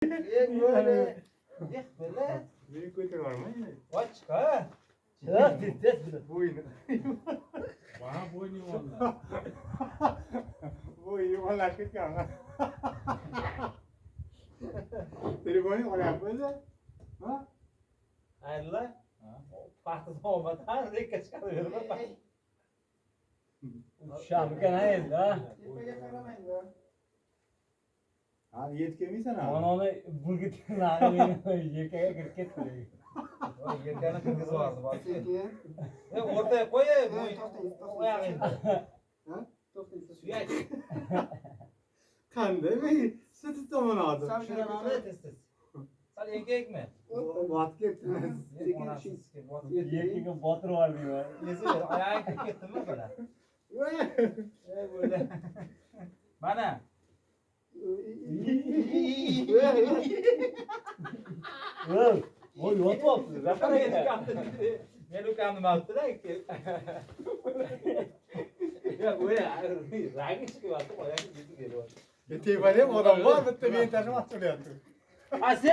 Böyle. Böyle. Büyük kötü var mı? Aç ha. Boynu. Bana boynu valla. Boynu valla kötü ama. Telefonu oraya yapmadı. Ha? Ayrıla. Partide olmadan rekka çıkarıyorum. Şam kanayız ha. Ha yetkemiysen abi. Onu bulgittin abi yekaya kriket koyuyor. O yerkenin kızı vardı bak. Ortaya koy ya. O ayağında. Suya aç. Kan değil mi? Sütü tamam aldım. Sen şuradan al ya tez tez. Sen erkek mi? Vat gitmez. Yekaya botru var diyor. Nesi ver? Ayağın kırık ettin mi böyle? Böyle. Bana. O yot oldu. Rapor edin. Ne lukamdım altı da ki. Ya böyle rangi çıkıyor artık. O yani yüzü geliyor. Yeteği var ya adam var mı? Tabii yeter mi hatırlıyor. Ha sen